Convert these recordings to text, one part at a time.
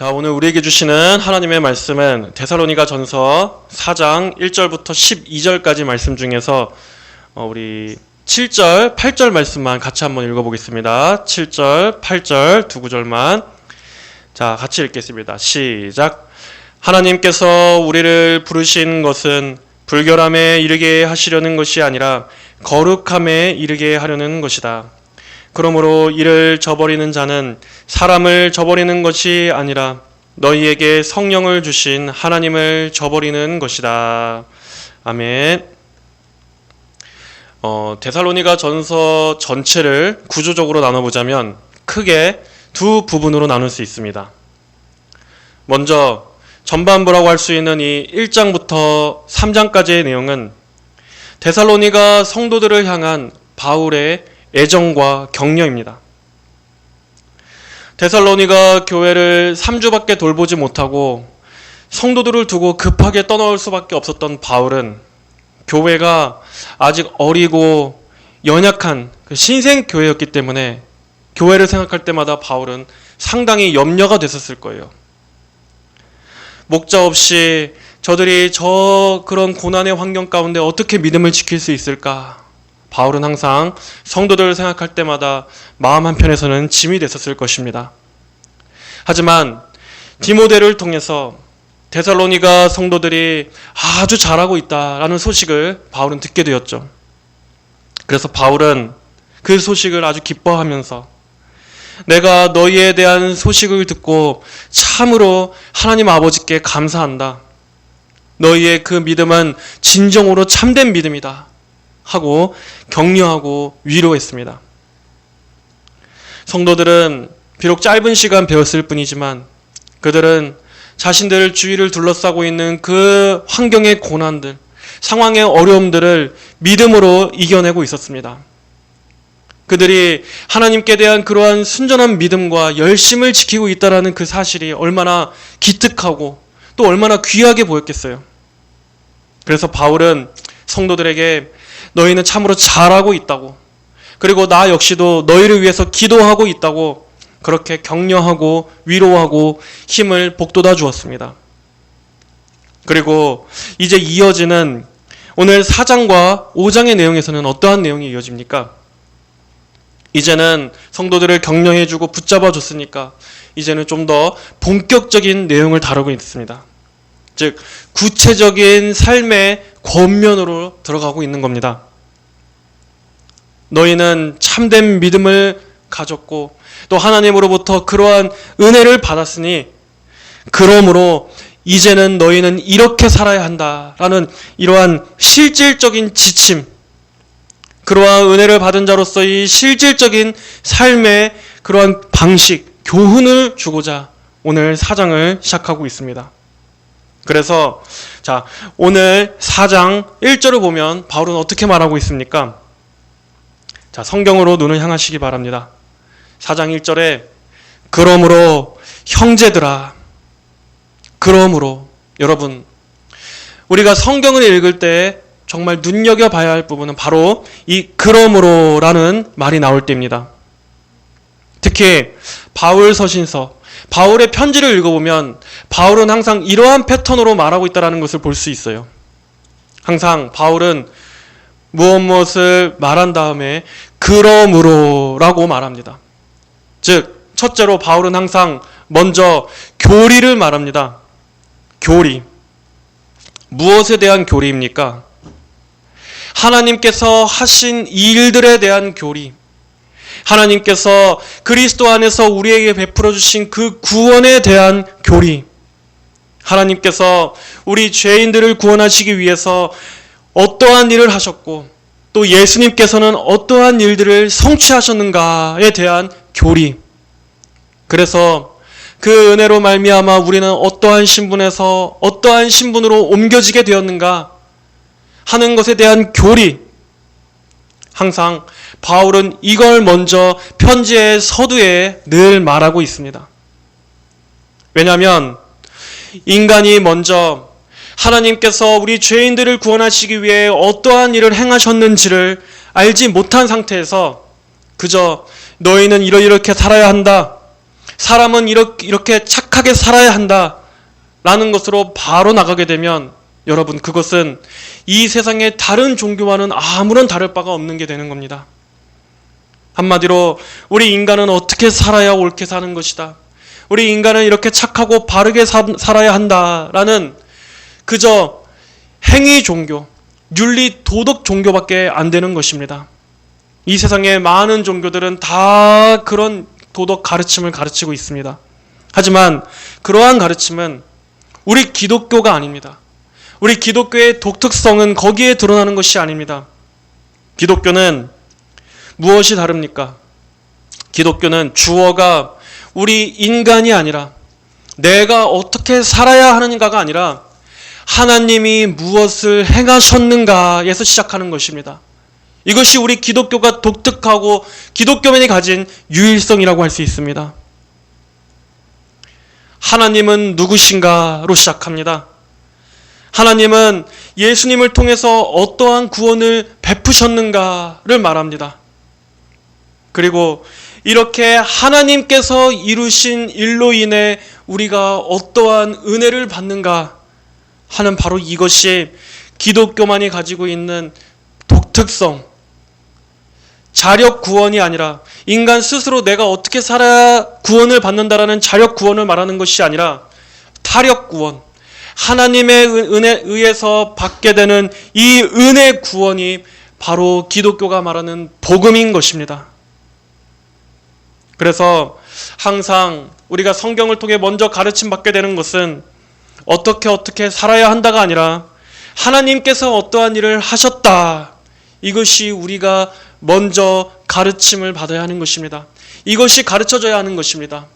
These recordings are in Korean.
자, 오늘 우리에게 주시는 하나님의 말씀은 데살로니가 전서 4장 1절부터 12절까지 말씀 중에서 우리 7절, 8절 말씀만 같이 한번 읽어보겠습니다. 7절, 8절 두 구절만 자, 같이 읽겠습니다. 시작. 하나님께서 우리를 부르신 것은 불결함에 이르게 하시려는 것이 아니라 거룩함에 이르게 하려는 것이다. 그러므로 이를 저버리는 자는 사람을 저버리는 것이 아니라 너희에게 성령을 주신 하나님을 저버리는 것이다. 아멘. 데살로니가 전서 전체를 구조적으로 나눠보자면 크게 두 부분으로 나눌 수 있습니다. 먼저 전반부라고 할 수 있는 이 1장부터 3장까지의 내용은 데살로니가 성도들을 향한 바울의 애정과 격려입니다. 데살로니가 교회를 3주밖에 돌보지 못하고 성도들을 두고 급하게 떠나올 수밖에 없었던 바울은 교회가 아직 어리고 연약한 신생교회였기 때문에 교회를 생각할 때마다 바울은 상당히 염려가 됐었을 거예요. 목자 없이 저들이 그런 고난의 환경 가운데 어떻게 믿음을 지킬 수 있을까? 바울은 항상 성도들을 생각할 때마다 마음 한편에서는 짐이 됐었을 것입니다. 하지만 디모데를 통해서 데살로니가 성도들이 아주 잘하고 있다라는 소식을 바울은 듣게 되었죠. 그래서 바울은 그 소식을 아주 기뻐하면서 내가 너희에 대한 소식을 듣고 참으로 하나님 아버지께 감사한다. 너희의 그 믿음은 진정으로 참된 믿음이다. 하고 격려하고 위로했습니다. 성도들은 비록 짧은 시간 배웠을 뿐이지만 그들은 자신들 주위를 둘러싸고 있는 그 환경의 고난들, 상황의 어려움들을 믿음으로 이겨내고 있었습니다. 그들이 하나님께 대한 그러한 순전한 믿음과 열심을 지키고 있다는 그 사실이 얼마나 기특하고 또 얼마나 귀하게 보였겠어요. 그래서 바울은 성도들에게 너희는 참으로 잘하고 있다고, 그리고 나 역시도 너희를 위해서 기도하고 있다고 그렇게 격려하고 위로하고 힘을 북돋아 주었습니다. 그리고 이제 이어지는 오늘 4장과 5장의 내용에서는 어떠한 내용이 이어집니까? 이제는 성도들을 격려해주고 붙잡아 줬으니까 이제는 좀 더 본격적인 내용을 다루고 있습니다. 즉 구체적인 삶의 권면으로 들어가고 있는 겁니다. 너희는 참된 믿음을 가졌고 또 하나님으로부터 그러한 은혜를 받았으니 그러므로 이제는 너희는 이렇게 살아야 한다라는 이러한 실질적인 지침, 그러한 은혜를 받은 자로서 이 실질적인 삶의 그러한 방식, 교훈을 주고자 오늘 4장을 시작하고 있습니다. 그래서 자, 오늘 4장 1절을 보면 바울은 어떻게 말하고 있습니까? 자, 성경으로 눈을 향하시기 바랍니다. 4장 1절에 그러므로 형제들아, 그러므로, 여러분, 우리가 성경을 읽을 때 정말 눈여겨봐야 할 부분은 바로 이 그러므로라는 말이 나올 때입니다. 특히 바울 서신서, 바울의 편지를 읽어보면 바울은 항상 이러한 패턴으로 말하고 있다는 것을 볼 수 있어요. 항상 바울은 무엇을 말한 다음에 그러므로라고 말합니다. 즉 첫째로 바울은 항상 먼저 교리를 말합니다. 교리. 무엇에 대한 교리입니까? 하나님께서 하신 일들에 대한 교리. 하나님께서 그리스도 안에서 우리에게 베풀어 주신 그 구원에 대한 교리. 하나님께서 우리 죄인들을 구원하시기 위해서 어떠한 일을 하셨고 또 예수님께서는 어떠한 일들을 성취하셨는가에 대한 교리. 그래서 그 은혜로 말미암아 우리는 어떠한 신분에서 어떠한 신분으로 옮겨지게 되었는가 하는 것에 대한 교리. 항상 바울은 이걸 먼저 편지의 서두에 늘 말하고 있습니다. 왜냐하면 인간이 먼저 하나님께서 우리 죄인들을 구원하시기 위해 어떠한 일을 행하셨는지를 알지 못한 상태에서 그저 너희는 이렇게 살아야 한다, 사람은 이렇게 착하게 살아야 한다라는 것으로 바로 나가게 되면 여러분, 그것은 이 세상의 다른 종교와는 아무런 다를 바가 없는 게 되는 겁니다. 한마디로 우리 인간은 어떻게 살아야 옳게 사는 것이다, 우리 인간은 이렇게 착하고 바르게 살아야 한다라는 그저 행위 종교, 윤리 도덕 종교밖에 안 되는 것입니다. 이 세상의 많은 종교들은 다 그런 도덕 가르침을 가르치고 있습니다. 하지만 그러한 가르침은 우리 기독교가 아닙니다. 우리 기독교의 독특성은 거기에 드러나는 것이 아닙니다. 기독교는 무엇이 다릅니까? 기독교는 주어가 우리 인간이 아니라 내가 어떻게 살아야 하는가가 아니라 하나님이 무엇을 행하셨는가에서 시작하는 것입니다. 이것이 우리 기독교가 독특하고 기독교만이 가진 유일성이라고 할 수 있습니다. 하나님은 누구신가로 시작합니다. 하나님은 예수님을 통해서 어떠한 구원을 베푸셨는가를 말합니다. 그리고 이렇게 하나님께서 이루신 일로 인해 우리가 어떠한 은혜를 받는가 하는 바로 이것이 기독교만이 가지고 있는 독특성, 자력 구원이 아니라 인간 스스로 내가 어떻게 살아야 구원을 받는다라는 자력 구원을 말하는 것이 아니라 타력 구원, 하나님의 은혜에 의해서 받게 되는 이 은혜 구원이 바로 기독교가 말하는 복음인 것입니다. 그래서 항상 우리가 성경을 통해 먼저 가르침 받게 되는 것은 어떻게 살아야 한다가 아니라 하나님께서 어떠한 일을 하셨다, 이것이 우리가 먼저 가르침을 받아야 하는 것입니다. 이것이 가르쳐져야 하는 것입니다.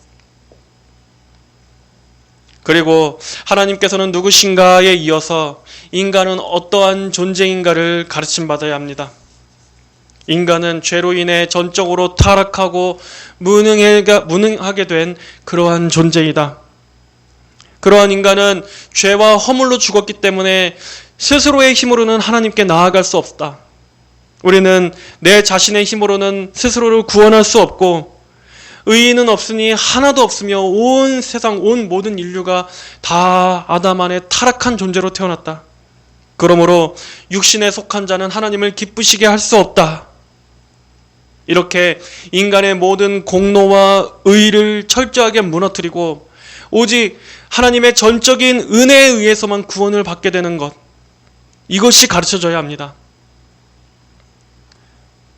그리고 하나님께서는 누구신가에 이어서 인간은 어떠한 존재인가를 가르침받아야 합니다. 인간은 죄로 인해 전적으로 타락하고 무능하게 된 그러한 존재이다. 그러한 인간은 죄와 허물로 죽었기 때문에 스스로의 힘으로는 하나님께 나아갈 수 없다. 우리는 내 자신의 힘으로는 스스로를 구원할 수 없고 의인은 없으니 하나도 없으며 온 세상 온 모든 인류가 다 아담 안에 타락한 존재로 태어났다. 그러므로 육신에 속한 자는 하나님을 기쁘시게 할 수 없다. 이렇게 인간의 모든 공로와 의를 철저하게 무너뜨리고 오직 하나님의 전적인 은혜에 의해서만 구원을 받게 되는 것, 이것이 가르쳐져야 합니다.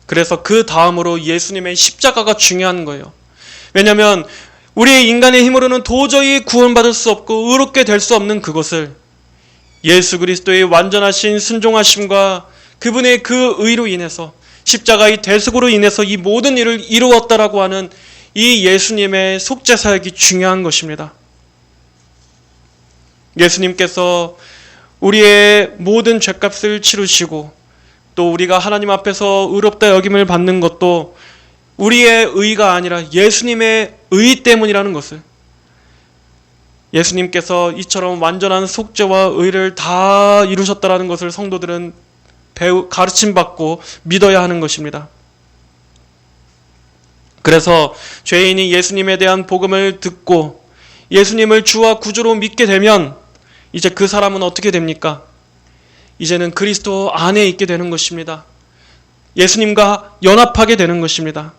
그래서 그 다음으로 예수님의 십자가가 중요한 거예요. 왜냐하면 우리 인간의 힘으로는 도저히 구원받을 수 없고 의롭게 될 수 없는 그것을 예수 그리스도의 완전하신 순종하심과 그분의 그 의로 인해서 십자가의 대속으로 인해서 이 모든 일을 이루었다라고 하는 이 예수님의 속죄사역이 중요한 것입니다. 예수님께서 우리의 모든 죄값을 치르시고 또 우리가 하나님 앞에서 의롭다 여김을 받는 것도 우리의 의가 아니라 예수님의 의 때문이라는 것을, 예수님께서 이처럼 완전한 속죄와 의를 다 이루셨다라는 것을 성도들은 가르침받고 믿어야 하는 것입니다. 그래서 죄인이 예수님에 대한 복음을 듣고 예수님을 주와 구주로 믿게 되면 이제 그 사람은 어떻게 됩니까? 이제는 그리스도 안에 있게 되는 것입니다. 예수님과 연합하게 되는 것입니다.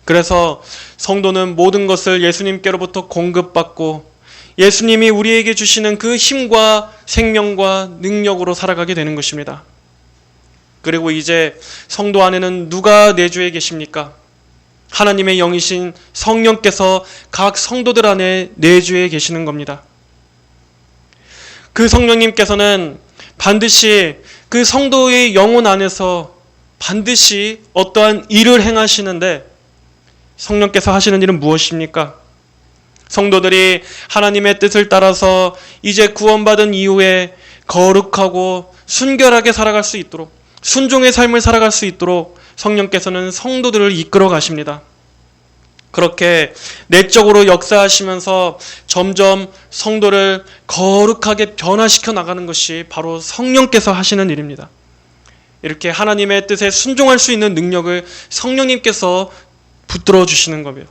그래서 성도는 모든 것을 예수님께로부터 공급받고 예수님이 우리에게 주시는 그 힘과 생명과 능력으로 살아가게 되는 것입니다. 그리고 이제 성도 안에는 누가 내주에 계십니까? 하나님의 영이신 성령께서 각 성도들 안에 내주에 계시는 겁니다. 그 성령님께서는 반드시 그 성도의 영혼 안에서 반드시 어떠한 일을 행하시는데, 성령께서 하시는 일은 무엇입니까? 성도들이 하나님의 뜻을 따라서 이제 구원받은 이후에 거룩하고 순결하게 살아갈 수 있도록, 순종의 삶을 살아갈 수 있도록 성령께서는 성도들을 이끌어 가십니다. 그렇게 내적으로 역사하시면서 점점 성도를 거룩하게 변화시켜 나가는 것이 바로 성령께서 하시는 일입니다. 이렇게 하나님의 뜻에 순종할 수 있는 능력을 성령님께서 붙들어 주시는 거예요.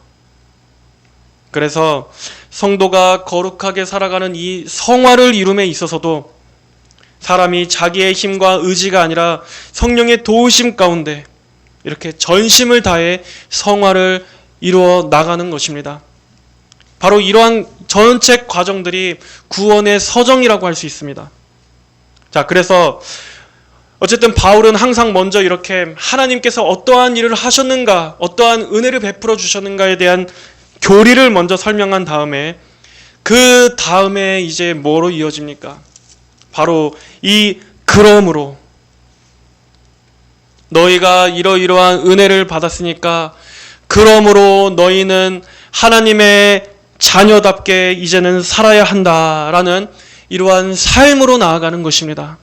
그래서 성도가 거룩하게 살아가는 이 성화를 이룸에 있어서도 사람이 자기의 힘과 의지가 아니라 성령의 도우심 가운데 이렇게 전심을 다해 성화를 이루어 나가는 것입니다. 바로 이러한 전체 과정들이 구원의 서정이라고 할 수 있습니다. 자, 그래서 어쨌든 바울은 항상 먼저 이렇게 하나님께서 어떠한 일을 하셨는가, 어떠한 은혜를 베풀어 주셨는가에 대한 교리를 먼저 설명한 다음에 그 다음에 이제 뭐로 이어집니까? 바로 이 그러므로 너희가 이러이러한 은혜를 받았으니까 그러므로 너희는 하나님의 자녀답게 이제는 살아야 한다라는 이러한 삶으로 나아가는 것입니다.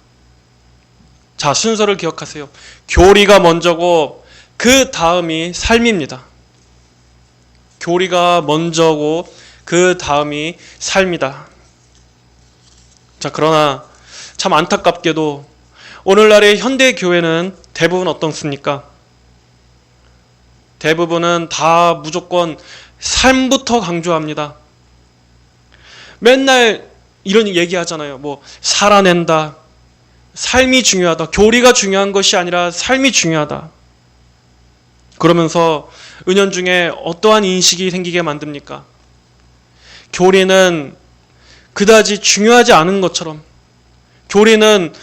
자, 순서를 기억하세요. 교리가 먼저고 그 다음이 삶입니다. 교리가 먼저고 그 다음이 삶이다. 자, 그러나 참 안타깝게도 오늘날의 현대 교회는 대부분 어떻습니까? 대부분은 다 무조건 삶부터 강조합니다. 맨날 이런 얘기 하잖아요. 뭐 살아낸다. 삶이 중요하다. 교리가 중요한 것이 아니라 삶이 중요하다. 그러면서 은연중에 어떠한 인식이 생기게 만듭니까? 교리는 그다지 중요하지 않은 것처럼, 교리는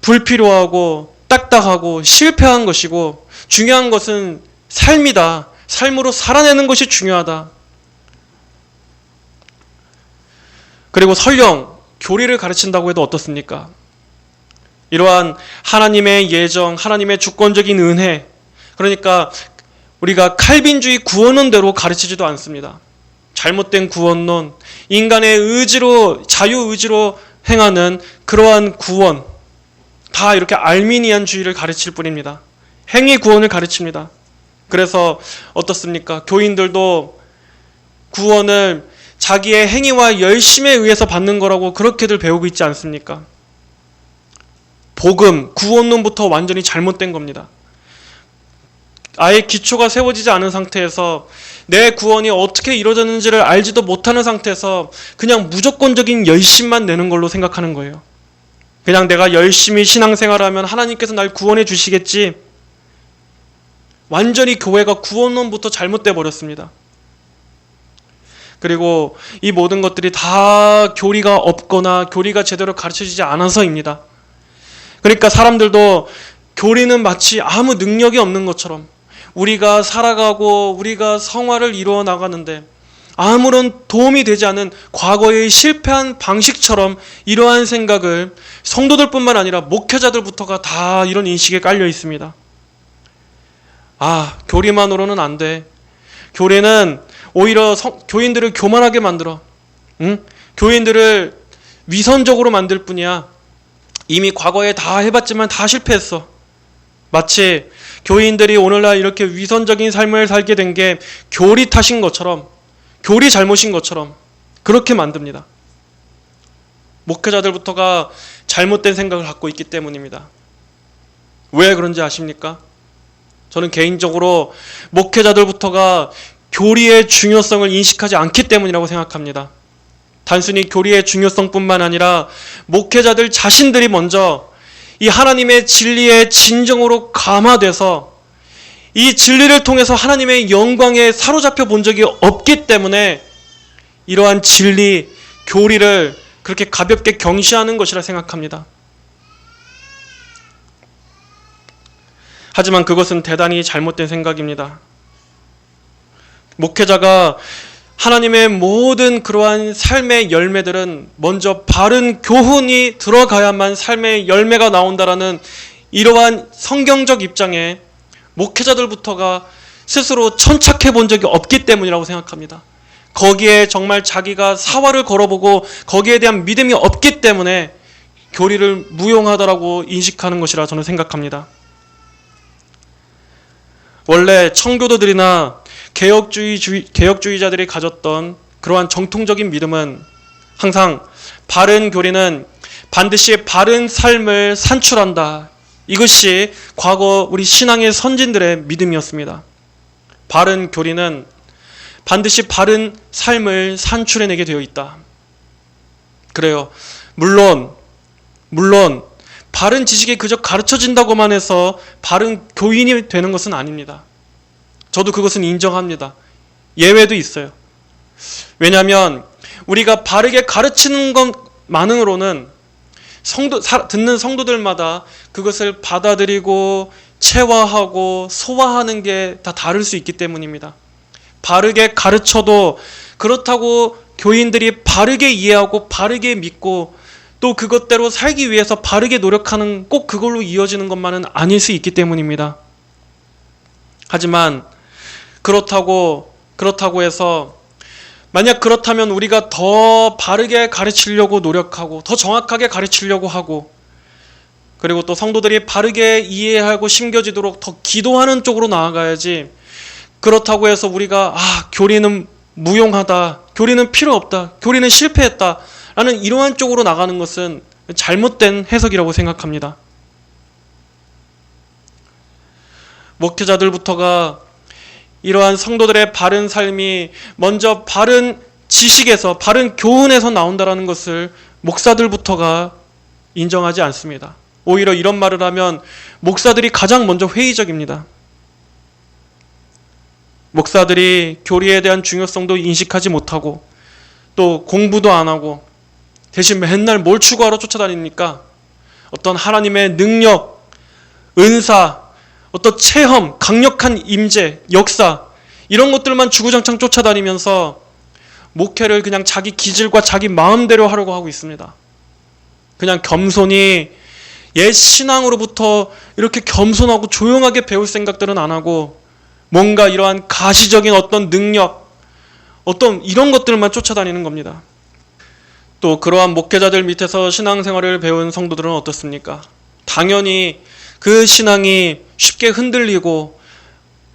불필요하고 딱딱하고 실패한 것이고 중요한 것은 삶이다. 삶으로 살아내는 것이 중요하다. 그리고 설령 교리를 가르친다고 해도 어떻습니까? 이러한 하나님의 예정, 하나님의 주권적인 은혜, 그러니까 우리가 칼빈주의 구원론대로 가르치지도 않습니다. 잘못된 구원론, 인간의 의지로, 자유의지로 행하는 그러한 구원, 다 이렇게 알미니안주의를 가르칠 뿐입니다. 행위 구원을 가르칩니다. 그래서 어떻습니까? 교인들도 구원을 자기의 행위와 열심에 의해서 받는 거라고 그렇게들 배우고 있지 않습니까? 복음, 구원론부터 완전히 잘못된 겁니다. 아예 기초가 세워지지 않은 상태에서 내 구원이 어떻게 이루어졌는지를 알지도 못하는 상태에서 그냥 무조건적인 열심만 내는 걸로 생각하는 거예요. 그냥 내가 열심히 신앙생활하면 하나님께서 날 구원해 주시겠지. 완전히 교회가 구원론부터 잘못돼 버렸습니다. 그리고 이 모든 것들이 다 교리가 없거나 교리가 제대로 가르쳐지지 않아서입니다. 그러니까 사람들도 교리는 마치 아무 능력이 없는 것처럼 우리가 살아가고 우리가 성화를 이루어 나가는데 아무런 도움이 되지 않은 과거의 실패한 방식처럼 이러한 생각을 성도들뿐만 아니라 목회자들부터가 다 이런 인식에 깔려 있습니다. 아, 교리만으로는 안 돼. 교리는 오히려 교인들을 교만하게 만들어. 교인들을 위선적으로 만들 뿐이야. 이미 과거에 다 해봤지만 다 실패했어. 마치 교인들이 오늘날 이렇게 위선적인 삶을 살게 된 게 교리 탓인 것처럼, 교리 잘못인 것처럼 그렇게 만듭니다. 목회자들부터가 잘못된 생각을 갖고 있기 때문입니다. 왜 그런지 아십니까? 저는 개인적으로 목회자들부터가 교리의 중요성을 인식하지 않기 때문이라고 생각합니다. 단순히 교리의 중요성뿐만 아니라 목회자들 자신들이 먼저 이 하나님의 진리의 진정으로 감화돼서 이 진리를 통해서 하나님의 영광에 사로잡혀 본 적이 없기 때문에 이러한 진리, 교리를 그렇게 가볍게 경시하는 것이라 생각합니다. 하지만 그것은 대단히 잘못된 생각입니다. 목회자가 하나님의 모든 그러한 삶의 열매들은 먼저 바른 교훈이 들어가야만 삶의 열매가 나온다라는 이러한 성경적 입장에 목회자들부터가 스스로 천착해 본 적이 없기 때문이라고 생각합니다. 거기에 정말 자기가 사활을 걸어보고 거기에 대한 믿음이 없기 때문에 교리를 무용하다라고 인식하는 것이라 저는 생각합니다. 원래 청교도들이나 개혁주의자들이 가졌던 그러한 정통적인 믿음은 항상 바른 교리는 반드시 바른 삶을 산출한다. 이것이 과거 우리 신앙의 선진들의 믿음이었습니다. 바른 교리는 반드시 바른 삶을 산출해내게 되어 있다. 그래요. 물론 바른 지식이 그저 가르쳐진다고만 해서 바른 교인이 되는 것은 아닙니다. 저도 그것은 인정합니다. 예외도 있어요. 왜냐하면 우리가 바르게 가르치는 것만으로는 듣는 성도들마다 그것을 받아들이고 체화하고 소화하는 게 다 다를 수 있기 때문입니다. 바르게 가르쳐도 그렇다고 교인들이 바르게 이해하고 바르게 믿고 또 그것대로 살기 위해서 바르게 노력하는 꼭 그걸로 이어지는 것만은 아닐 수 있기 때문입니다. 하지만 그렇다고 해서 만약 그렇다면 우리가 더 바르게 가르치려고 노력하고 더 정확하게 가르치려고 하고 그리고 또 성도들이 바르게 이해하고 심겨지도록 더 기도하는 쪽으로 나아가야지, 그렇다고 해서 우리가 교리는 무용하다, 교리는 필요 없다, 교리는 실패했다 라는 이러한 쪽으로 나가는 것은 잘못된 해석이라고 생각합니다. 목회자들부터가 이러한 성도들의 바른 삶이 먼저 바른 지식에서, 바른 교훈에서 나온다는 것을 목사들부터가 인정하지 않습니다. 오히려 이런 말을 하면 목사들이 가장 먼저 회의적입니다. 목사들이 교리에 대한 중요성도 인식하지 못하고 또 공부도 안 하고 대신 맨날 뭘 추구하러 쫓아다니니까 어떤 하나님의 능력, 은사, 어떤 체험, 강력한 임재, 역사 이런 것들만 주구장창 쫓아다니면서 목회를 그냥 자기 기질과 자기 마음대로 하려고 하고 있습니다. 그냥 겸손히 옛 신앙으로부터 이렇게 겸손하고 조용하게 배울 생각들은 안 하고 뭔가 이러한 가시적인 어떤 능력, 어떤 이런 것들만 쫓아다니는 겁니다. 또 그러한 목회자들 밑에서 신앙생활을 배운 성도들은 어떻습니까? 당연히 그 신앙이 쉽게 흔들리고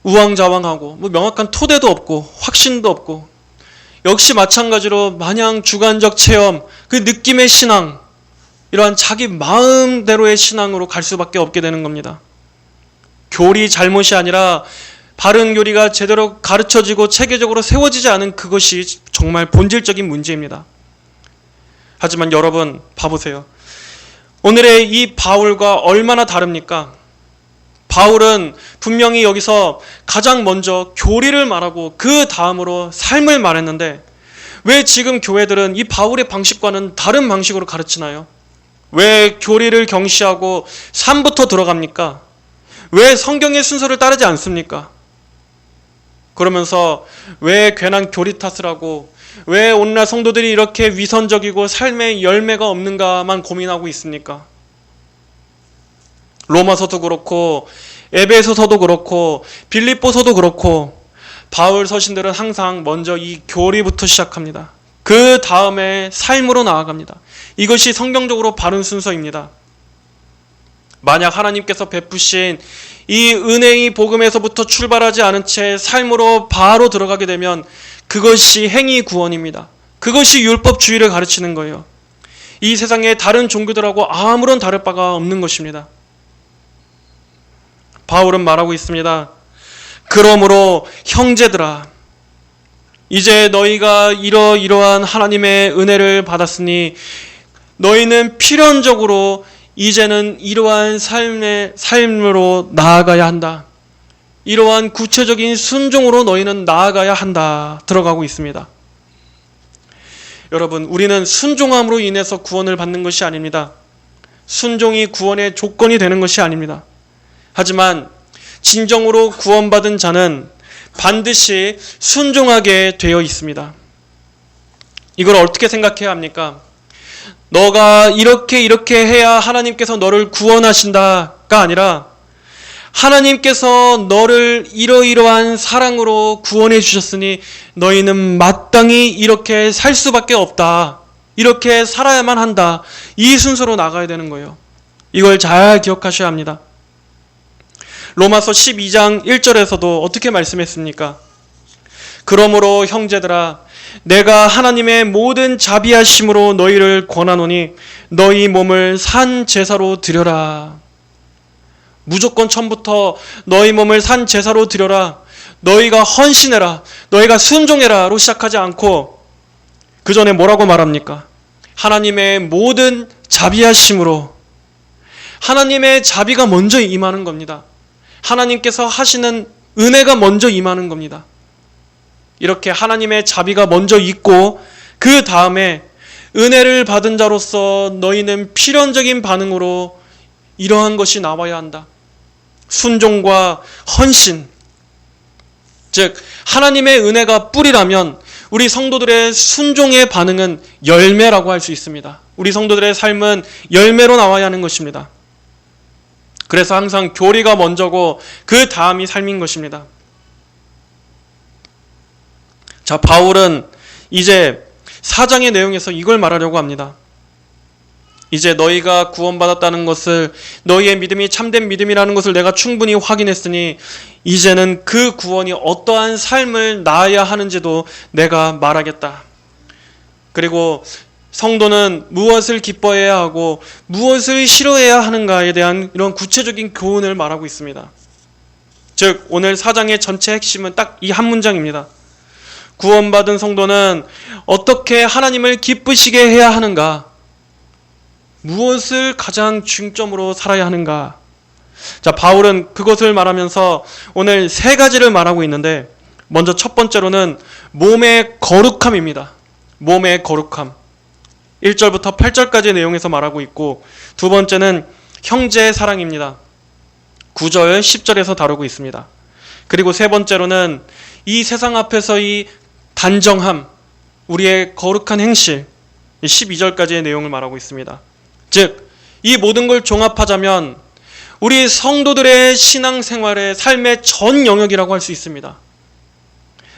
우왕좌왕하고 명확한 토대도 없고 확신도 없고, 역시 마찬가지로 마냥 주관적 체험, 그 느낌의 신앙, 이러한 자기 마음대로의 신앙으로 갈 수밖에 없게 되는 겁니다. 교리 잘못이 아니라 바른 교리가 제대로 가르쳐지고 체계적으로 세워지지 않은 그것이 정말 본질적인 문제입니다. 하지만 여러분 봐보세요. 오늘의 이 바울과 얼마나 다릅니까? 바울은 분명히 여기서 가장 먼저 교리를 말하고 그 다음으로 삶을 말했는데 왜 지금 교회들은 이 바울의 방식과는 다른 방식으로 가르치나요? 왜 교리를 경시하고 삶부터 들어갑니까? 왜 성경의 순서를 따르지 않습니까? 그러면서 왜 괜한 교리 탓을 하고 왜 오늘날 성도들이 이렇게 위선적이고 삶의 열매가 없는가만 고민하고 있습니까? 로마서도 그렇고 에베소서도 그렇고 빌립보서도 그렇고 바울 서신들은 항상 먼저 이 교리부터 시작합니다. 그 다음에 삶으로 나아갑니다. 이것이 성경적으로 바른 순서입니다. 만약 하나님께서 베푸신 이 은혜의 복음에서부터 출발하지 않은 채 삶으로 바로 들어가게 되면 그것이 행위 구원입니다. 그것이 율법주의를 가르치는 거예요. 이 세상의 다른 종교들하고 아무런 다를 바가 없는 것입니다. 바울은 말하고 있습니다. 그러므로 형제들아, 이제 너희가 이러이러한 하나님의 은혜를 받았으니 너희는 필연적으로 이제는 이러한 삶으로 나아가야 한다. 이러한 구체적인 순종으로 너희는 나아가야 한다. 들어가고 있습니다. 여러분, 우리는 순종함으로 인해서 구원을 받는 것이 아닙니다. 순종이 구원의 조건이 되는 것이 아닙니다. 하지만 진정으로 구원받은 자는 반드시 순종하게 되어 있습니다. 이걸 어떻게 생각해야 합니까? 너가 이렇게 해야 하나님께서 너를 구원하신다가 아니라 하나님께서 너를 이러이러한 사랑으로 구원해 주셨으니 너희는 마땅히 이렇게 살 수밖에 없다. 이렇게 살아야만 한다. 이 순서로 나가야 되는 거예요. 이걸 잘 기억하셔야 합니다. 로마서 12장 1절에서도 어떻게 말씀했습니까? 그러므로 형제들아, 내가 하나님의 모든 자비하심으로 너희를 권하노니 너희 몸을 산 제사로 드려라. 무조건 처음부터 너희 몸을 산 제사로 드려라. 너희가 헌신해라, 너희가 순종해라로 시작하지 않고 그 전에 뭐라고 말합니까? 하나님의 모든 자비하심으로, 하나님의 자비가 먼저 임하는 겁니다. 하나님께서 하시는 은혜가 먼저 임하는 겁니다. 이렇게 하나님의 자비가 먼저 있고 그 다음에 은혜를 받은 자로서 너희는 필연적인 반응으로 이러한 것이 나와야 한다. 순종과 헌신. 즉 하나님의 은혜가 뿌리라면 우리 성도들의 순종의 반응은 열매라고 할 수 있습니다. 우리 성도들의 삶은 열매로 나와야 하는 것입니다. 그래서 항상 교리가 먼저고 그 다음이 삶인 것입니다. 자, 바울은 이제 4장의 내용에서 이걸 말하려고 합니다. 이제 너희가 구원받았다는 것을, 너희의 믿음이 참된 믿음이라는 것을 내가 충분히 확인했으니 이제는 그 구원이 어떠한 삶을 나아야 하는지도 내가 말하겠다. 그리고 성도는 무엇을 기뻐해야 하고 무엇을 싫어해야 하는가에 대한 이런 구체적인 교훈을 말하고 있습니다. 즉 오늘 4장의 전체 핵심은 딱 이 한 문장입니다. 구원받은 성도는 어떻게 하나님을 기쁘시게 해야 하는가? 무엇을 가장 중점으로 살아야 하는가? 자, 바울은 그것을 말하면서 오늘 세 가지를 말하고 있는데, 먼저 첫 번째로는 몸의 거룩함입니다. 몸의 거룩함. 1절부터 8절까지의 내용에서 말하고 있고, 두 번째는 형제의 사랑입니다. 9절, 10절에서 다루고 있습니다. 그리고 세 번째로는 이 세상 앞에서의 단정함, 우리의 거룩한 행실, 12절까지의 내용을 말하고 있습니다. 즉, 이 모든 걸 종합하자면 우리 성도들의 신앙생활의 삶의 전 영역이라고 할 수 있습니다.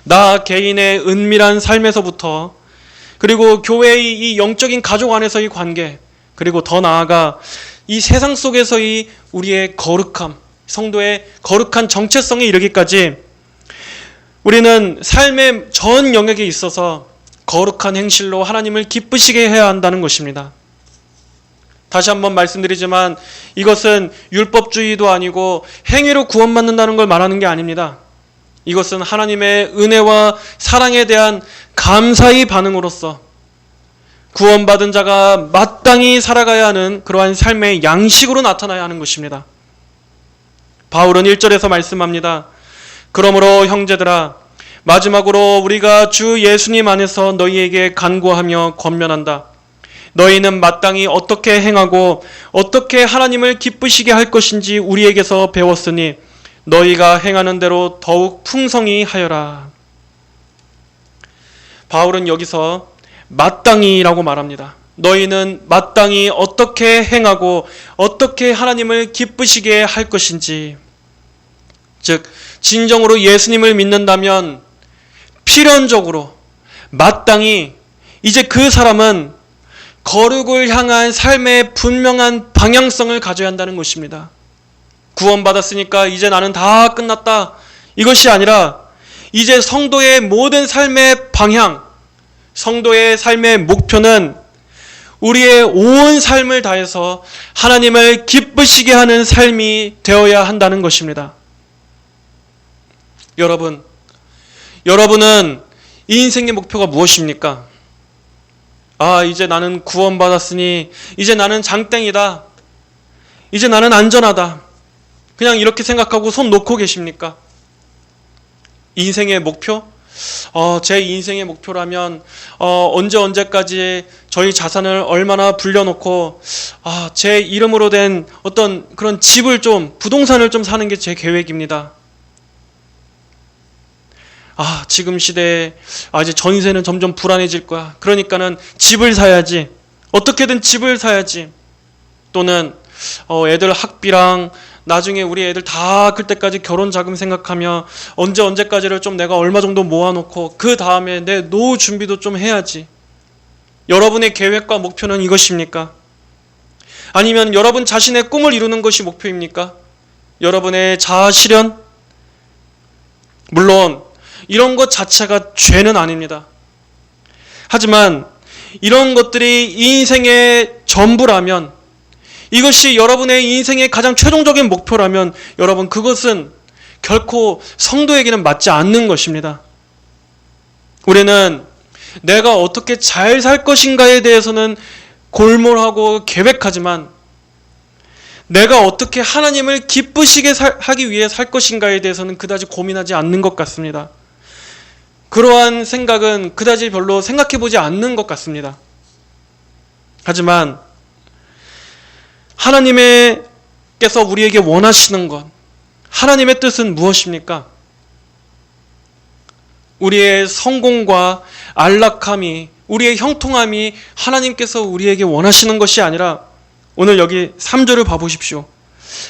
나 개인의 은밀한 삶에서부터, 그리고 교회의 이 영적인 가족 안에서의 관계, 그리고 더 나아가 이 세상 속에서의 우리의 거룩함, 성도의 거룩한 정체성에 이르기까지 우리는 삶의 전 영역에 있어서 거룩한 행실로 하나님을 기쁘시게 해야 한다는 것입니다. 다시 한번 말씀드리지만 이것은 율법주의도 아니고 행위로 구원받는다는 걸 말하는 게 아닙니다. 이것은 하나님의 은혜와 사랑에 대한 감사의 반응으로서 구원받은 자가 마땅히 살아가야 하는 그러한 삶의 양식으로 나타나야 하는 것입니다. 바울은 1절에서 말씀합니다. 그러므로 형제들아, 마지막으로 우리가 주 예수님 안에서 너희에게 간구하며 권면한다. 너희는 마땅히 어떻게 행하고 어떻게 하나님을 기쁘시게 할 것인지 우리에게서 배웠으니 너희가 행하는 대로 더욱 풍성히 하여라. 바울은 여기서 마땅히라고 말합니다. 너희는 마땅히 어떻게 행하고 어떻게 하나님을 기쁘시게 할 것인지, 즉 진정으로 예수님을 믿는다면 필연적으로 마땅히 이제 그 사람은 거룩을 향한 삶의 분명한 방향성을 가져야 한다는 것입니다. 구원받았으니까 이제 나는 다 끝났다, 이것이 아니라 이제 성도의 모든 삶의 방향, 성도의 삶의 목표는 우리의 온 삶을 다해서 하나님을 기쁘시게 하는 삶이 되어야 한다는 것입니다. 여러분은 이 인생의 목표가 무엇입니까? 아, 이제 나는 구원받았으니 이제 나는 장땡이다, 이제 나는 안전하다, 그냥 이렇게 생각하고 손 놓고 계십니까? 인생의 목표? 제 인생의 목표라면 언제까지 저희 자산을 얼마나 불려놓고 제 이름으로 된 어떤 그런 집을 좀, 부동산을 좀 사는 게 제 계획입니다. 지금 시대에 이제 전세는 점점 불안해질 거야. 그러니까는 집을 사야지. 어떻게든 집을 사야지. 또는 애들 학비랑 나중에 우리 애들 다 클 때까지 결혼 자금 생각하며 언제까지를 좀 내가 얼마 정도 모아놓고 그 다음에 내 노후 준비도 좀 해야지. 여러분의 계획과 목표는 이것입니까? 아니면 여러분 자신의 꿈을 이루는 것이 목표입니까? 여러분의 자아 실현? 물론 이런 것 자체가 죄는 아닙니다. 하지만 이런 것들이 인생의 전부라면, 이것이 여러분의 인생의 가장 최종적인 목표라면 여러분 그것은 결코 성도에게는 맞지 않는 것입니다. 우리는 내가 어떻게 잘 살 것인가에 대해서는 골몰하고 계획하지만 내가 어떻게 하나님을 기쁘시게 하기 위해 살 것인가에 대해서는 그다지 고민하지 않는 것 같습니다. 그러한 생각은 그다지 별로 생각해보지 않는 것 같습니다. 하지만 하나님께서 우리에게 원하시는 것, 하나님의 뜻은 무엇입니까? 우리의 성공과 안락함이, 우리의 형통함이 하나님께서 우리에게 원하시는 것이 아니라 오늘 여기 3절을 봐보십시오.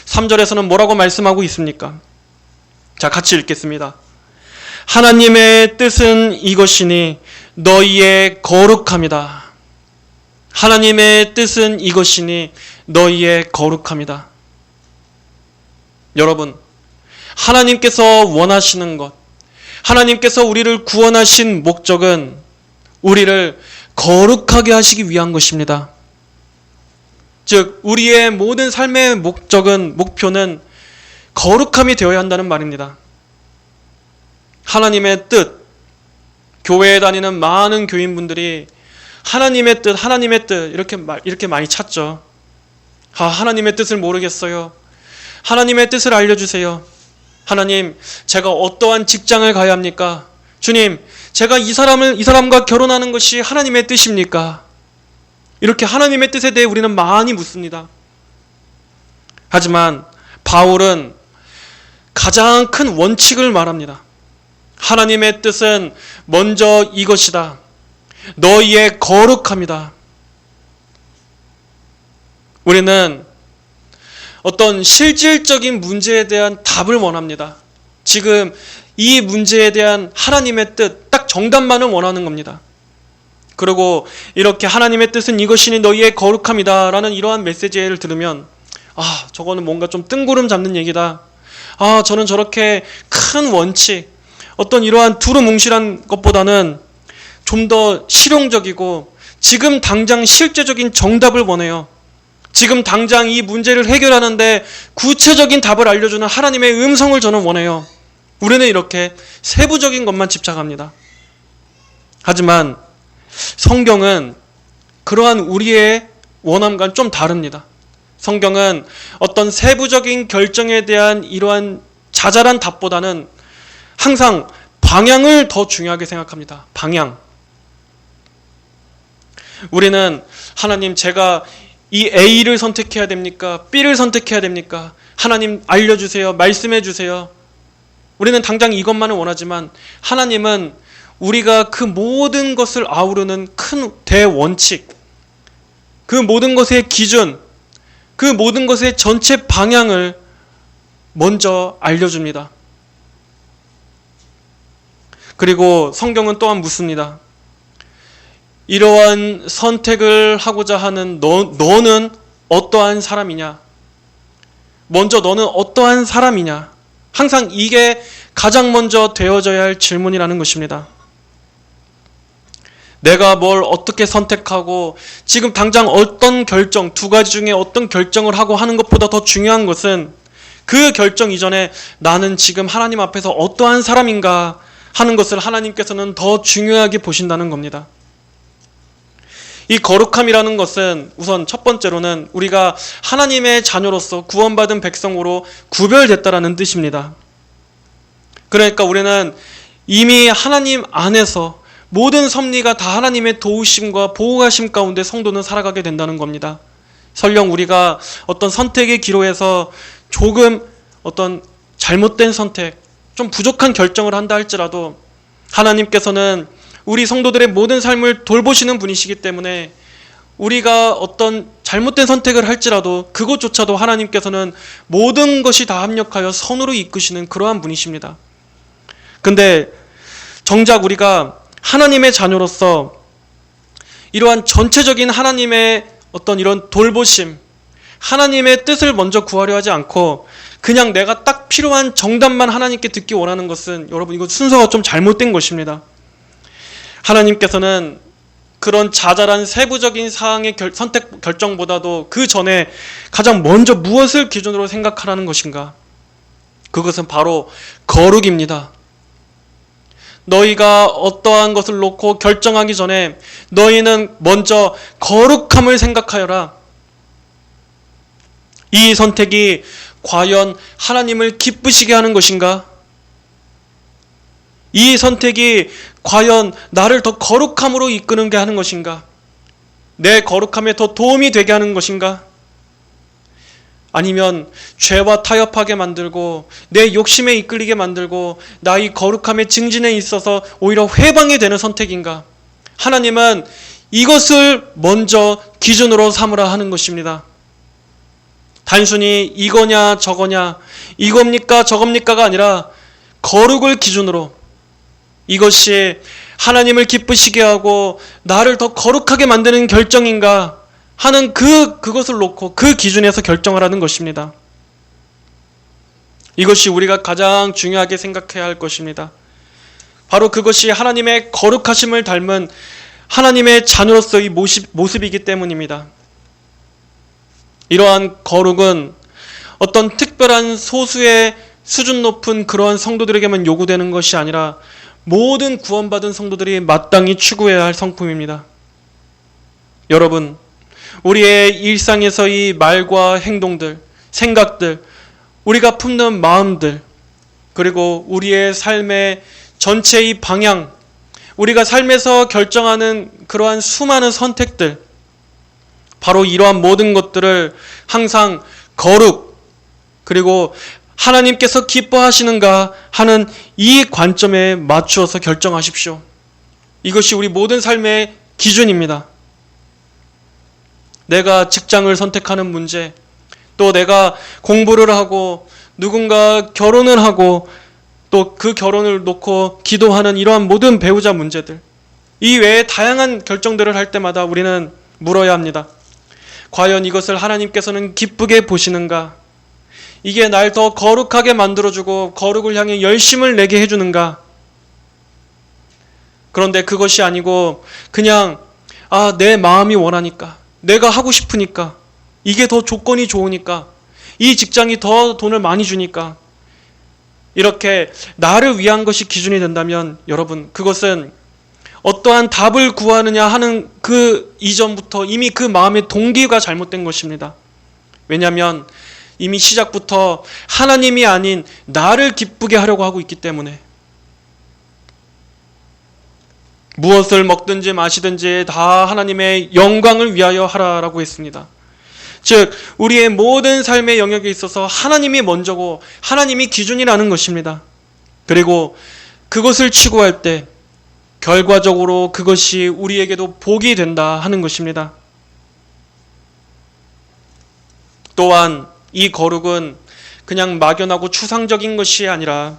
3절에서는 뭐라고 말씀하고 있습니까? 자, 같이 읽겠습니다. 하나님의 뜻은 이것이니 너희의 거룩함이다. 하나님의 뜻은 이것이니 너희의 거룩함이다. 여러분, 하나님께서 원하시는 것, 하나님께서 우리를 구원하신 목적은 우리를 거룩하게 하시기 위한 것입니다. 즉, 우리의 모든 삶의 목표는 거룩함이 되어야 한다는 말입니다. 하나님의 뜻, 교회에 다니는 많은 교인분들이 하나님의 뜻 이렇게 많이 찾죠. 하나님의 뜻을 모르겠어요. 하나님의 뜻을 알려주세요. 하나님, 제가 어떠한 직장을 가야 합니까? 주님, 제가 이 사람과 결혼하는 것이 하나님의 뜻입니까? 이렇게 하나님의 뜻에 대해 우리는 많이 묻습니다. 하지만 바울은 가장 큰 원칙을 말합니다. 하나님의 뜻은 먼저 이것이다. 너희의 거룩함이다. 우리는 어떤 실질적인 문제에 대한 답을 원합니다. 지금 이 문제에 대한 하나님의 뜻, 딱 정답만을 원하는 겁니다. 그리고 이렇게 하나님의 뜻은 이것이니 너희의 거룩함이다 라는 이러한 메시지를 들으면 저거는 뭔가 좀 뜬구름 잡는 얘기다. 저는 저렇게 큰 원칙, 어떤 이러한 두루뭉실한 것보다는 좀 더 실용적이고 지금 당장 실제적인 정답을 원해요. 지금 당장 이 문제를 해결하는데 구체적인 답을 알려주는 하나님의 음성을 저는 원해요. 우리는 이렇게 세부적인 것만 집착합니다. 하지만 성경은 그러한 우리의 원함과는 좀 다릅니다. 성경은 어떤 세부적인 결정에 대한 이러한 자잘한 답보다는 항상 방향을 더 중요하게 생각합니다. 방향. 우리는 하나님, 제가 이 A를 선택해야 됩니까? B를 선택해야 됩니까? 하나님 알려주세요. 말씀해 주세요. 우리는 당장 이것만을 원하지만 하나님은 우리가 그 모든 것을 아우르는 큰 대원칙, 그 모든 것의 기준, 그 모든 것의 전체 방향을 먼저 알려줍니다. 그리고 성경은 또한 묻습니다. 이러한 선택을 하고자 하는 너는 어떠한 사람이냐? 먼저 너는 어떠한 사람이냐? 항상 이게 가장 먼저 되어져야 할 질문이라는 것입니다. 내가 뭘 어떻게 선택하고 지금 당장 어떤 결정, 두 가지 중에 어떤 결정을 하고 하는 것보다 더 중요한 것은 그 결정 이전에 나는 지금 하나님 앞에서 어떠한 사람인가 하는 것을 하나님께서는 더 중요하게 보신다는 겁니다. 이 거룩함이라는 것은 우선 첫 번째로는 우리가 하나님의 자녀로서 구원받은 백성으로 구별됐다라는 뜻입니다. 그러니까 우리는 이미 하나님 안에서 모든 섭리가 다 하나님의 도우심과 보호하심 가운데 성도는 살아가게 된다는 겁니다. 설령 우리가 어떤 선택의 기로에서 조금 어떤 잘못된 선택, 좀 부족한 결정을 한다 할지라도 하나님께서는 우리 성도들의 모든 삶을 돌보시는 분이시기 때문에 우리가 어떤 잘못된 선택을 할지라도 그것조차도 하나님께서는 모든 것이 다 합력하여 선으로 이끄시는 그러한 분이십니다. 근데 정작 우리가 하나님의 자녀로서 이러한 전체적인 하나님의 어떤 이런 돌보심, 하나님의 뜻을 먼저 구하려 하지 않고 그냥 내가 딱 필요한 정답만 하나님께 듣기 원하는 것은 여러분 이거 순서가 좀 잘못된 것입니다. 하나님께서는 그런 자잘한 세부적인 사항의 선택 결정보다도 그 전에 가장 먼저 무엇을 기준으로 생각하라는 것인가? 그것은 바로 거룩입니다. 너희가 어떠한 것을 놓고 결정하기 전에 너희는 먼저 거룩함을 생각하여라. 이 선택이 과연 하나님을 기쁘시게 하는 것인가? 이 선택이 과연 나를 더 거룩함으로 이끄는 게 하는 것인가? 내 거룩함에 더 도움이 되게 하는 것인가? 아니면 죄와 타협하게 만들고 내 욕심에 이끌리게 만들고 나의 거룩함의 증진에 있어서 오히려 회방이 되는 선택인가? 하나님은 이것을 먼저 기준으로 삼으라 하는 것입니다. 단순히 이거냐 저거냐, 이겁니까 저겁니까가 아니라 거룩을 기준으로, 이것이 하나님을 기쁘시게 하고 나를 더 거룩하게 만드는 결정인가 하는 그것을 놓고 그 기준에서 결정하라는 것입니다. 이것이 우리가 가장 중요하게 생각해야 할 것입니다. 바로 그것이 하나님의 거룩하심을 닮은 하나님의 자녀로서의 모습이기 때문입니다. 이러한 거룩은 어떤 특별한 소수의 수준 높은 그러한 성도들에게만 요구되는 것이 아니라 모든 구원받은 성도들이 마땅히 추구해야 할 성품입니다. 여러분, 우리의 일상에서의 말과 행동들, 생각들, 우리가 품는 마음들, 그리고 우리의 삶의 전체의 방향, 우리가 삶에서 결정하는 그러한 수많은 선택들, 바로 이러한 모든 것들을 항상 거룩, 그리고 하나님께서 기뻐하시는가 하는 이 관점에 맞추어서 결정하십시오. 이것이 우리 모든 삶의 기준입니다. 내가 직장을 선택하는 문제, 또 내가 공부를 하고 누군가 결혼을 하고 또 그 결혼을 놓고 기도하는 이러한 모든 배우자 문제들, 이 외에 다양한 결정들을 할 때마다 우리는 물어야 합니다. 과연 이것을 하나님께서는 기쁘게 보시는가? 이게 날 더 거룩하게 만들어주고 거룩을 향해 열심을 내게 해주는가? 그런데 그것이 아니고 그냥 내 마음이 원하니까, 내가 하고 싶으니까, 이게 더 조건이 좋으니까, 이 직장이 더 돈을 많이 주니까, 이렇게 나를 위한 것이 기준이 된다면 여러분, 그것은 어떠한 답을 구하느냐 하는 그 이전부터 이미 그 마음의 동기가 잘못된 것입니다. 왜냐하면 이미 시작부터 하나님이 아닌 나를 기쁘게 하려고 하고 있기 때문에. 무엇을 먹든지 마시든지 다 하나님의 영광을 위하여 하라라고 했습니다. 즉 우리의 모든 삶의 영역에 있어서 하나님이 먼저고 하나님이 기준이라는 것입니다. 그리고 그것을 추구할 때 결과적으로 그것이 우리에게도 복이 된다 하는 것입니다. 또한 이 거룩은 그냥 막연하고 추상적인 것이 아니라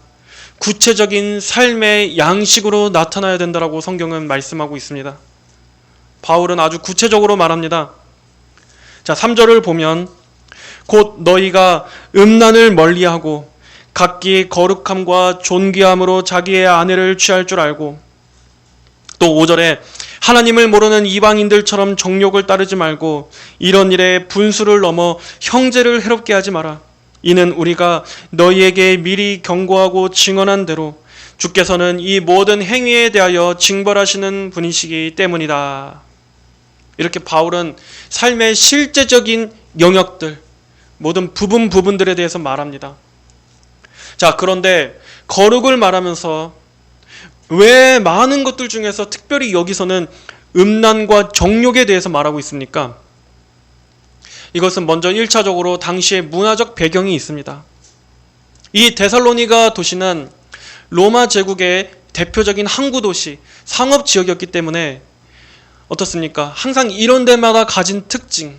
구체적인 삶의 양식으로 나타나야 된다라고 성경은 말씀하고 있습니다. 바울은 아주 구체적으로 말합니다. 자, 3절을 보면 곧 너희가 음란을 멀리하고 각기 거룩함과 존귀함으로 자기의 아내를 취할 줄 알고, 또 5절에 하나님을 모르는 이방인들처럼 정욕을 따르지 말고 이런 일에 분수를 넘어 형제를 해롭게 하지 마라. 이는 우리가 너희에게 미리 경고하고 증언한 대로 주께서는 이 모든 행위에 대하여 징벌하시는 분이시기 때문이다. 이렇게 바울은 삶의 실제적인 영역들, 모든 부분들에 대해서 말합니다. 자, 그런데 거룩을 말하면서 왜 많은 것들 중에서 특별히 여기서는 음란과 정욕에 대해서 말하고 있습니까? 이것은 먼저 1차적으로 당시의 문화적 배경이 있습니다. 이 데살로니가 도시는 로마 제국의 대표적인 항구 도시, 상업 지역이었기 때문에 어떻습니까? 항상 이런 데마다 가진 특징,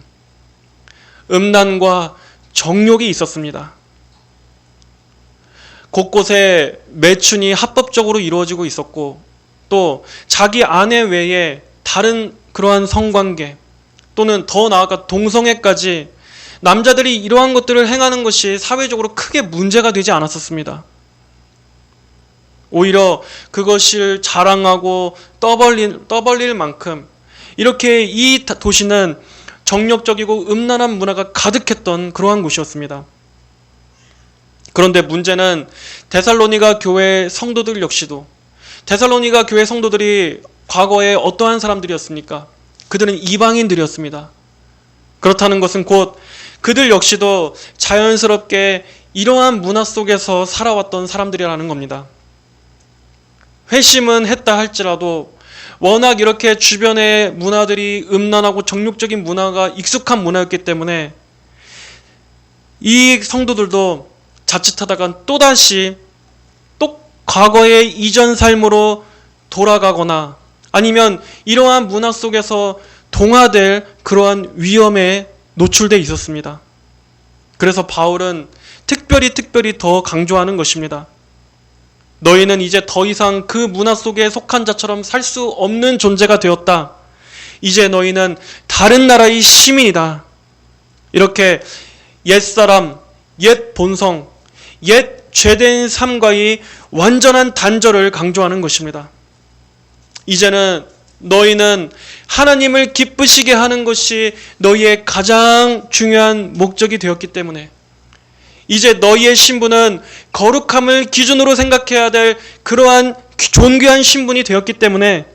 음란과 정욕이 있었습니다. 곳곳에 매춘이 합법적으로 이루어지고 있었고, 또 자기 아내 외에 다른 그러한 성관계 또는 더 나아가 동성애까지 남자들이 이러한 것들을 행하는 것이 사회적으로 크게 문제가 되지 않았었습니다. 오히려 그것을 자랑하고 떠벌릴 만큼 이렇게 이 도시는 정력적이고 음란한 문화가 가득했던 그러한 곳이었습니다. 그런데 문제는 데살로니가 교회 성도들 역시도, 데살로니가 교회 성도들이 과거에 어떠한 사람들이었습니까? 그들은 이방인들이었습니다. 그렇다는 것은 곧 그들 역시도 자연스럽게 이러한 문화 속에서 살아왔던 사람들이라는 겁니다. 회심은 했다 할지라도 워낙 이렇게 주변의 문화들이 음란하고 정욕적인 문화가 익숙한 문화였기 때문에 이 성도들도 자칫하다가 또다시 또 과거의 이전 삶으로 돌아가거나 아니면 이러한 문화 속에서 동화될 그러한 위험에 노출되어 있었습니다. 그래서 바울은 특별히 더 강조하는 것입니다. 너희는 이제 더 이상 그 문화 속에 속한 자처럼 살 수 없는 존재가 되었다. 이제 너희는 다른 나라의 시민이다. 이렇게 옛사람, 옛 본성, 옛 죄된 삶과의 완전한 단절을 강조하는 것입니다. 이제는 너희는 하나님을 기쁘시게 하는 것이 너희의 가장 중요한 목적이 되었기 때문에 이제 너희의 신분은 거룩함을 기준으로 생각해야 될 그러한 존귀한 신분이 되었기 때문에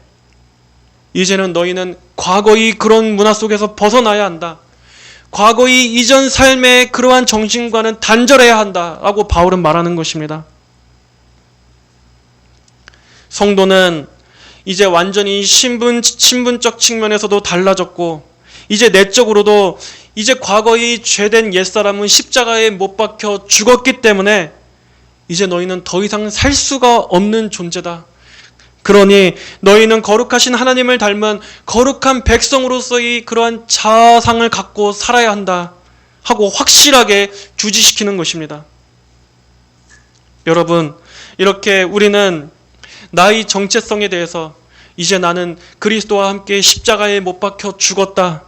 이제는 너희는 과거의 그런 문화 속에서 벗어나야 한다. 과거의 이전 삶의 그러한 정신과는 단절해야 한다라고 바울은 말하는 것입니다. 성도는 이제 완전히 신분적 측면에서도 달라졌고 이제 내적으로도 이제 과거의 죄된 옛사람은 십자가에 못 박혀 죽었기 때문에 이제 너희는 더 이상 살 수가 없는 존재다. 그러니 너희는 거룩하신 하나님을 닮은 거룩한 백성으로서의 그러한 자상을 갖고 살아야 한다 하고 확실하게 주지시키는 것입니다. 여러분, 이렇게 우리는 나의 정체성에 대해서 이제 나는 그리스도와 함께 십자가에 못 박혀 죽었다.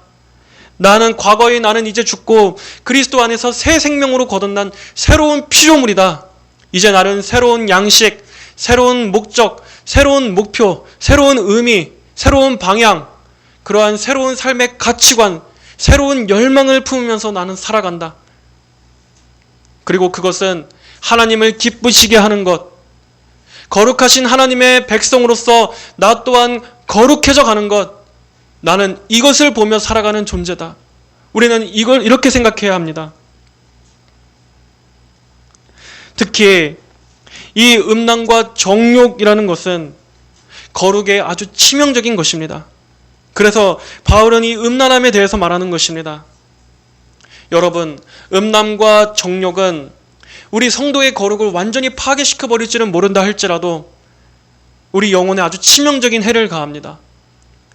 나는 과거에 나는 이제 죽고 그리스도 안에서 새 생명으로 거듭난 새로운 피조물이다. 이제 나는 새로운 양식, 새로운 목적, 새로운 목표, 새로운 의미, 새로운 방향, 그러한 새로운 삶의 가치관, 새로운 열망을 품으면서 나는 살아간다. 그리고 그것은 하나님을 기쁘시게 하는 것, 거룩하신 하나님의 백성으로서 나 또한 거룩해져 가는 것, 나는 이것을 보며 살아가는 존재다. 우리는 이걸 이렇게 생각해야 합니다. 특히 이 음란과 정욕이라는 것은 거룩에 아주 치명적인 것입니다. 그래서 바울은 이 음란함에 대해서 말하는 것입니다. 여러분, 음란과 정욕은 우리 성도의 거룩을 완전히 파괴시켜버릴지는 모른다 할지라도 우리 영혼에 아주 치명적인 해를 가합니다.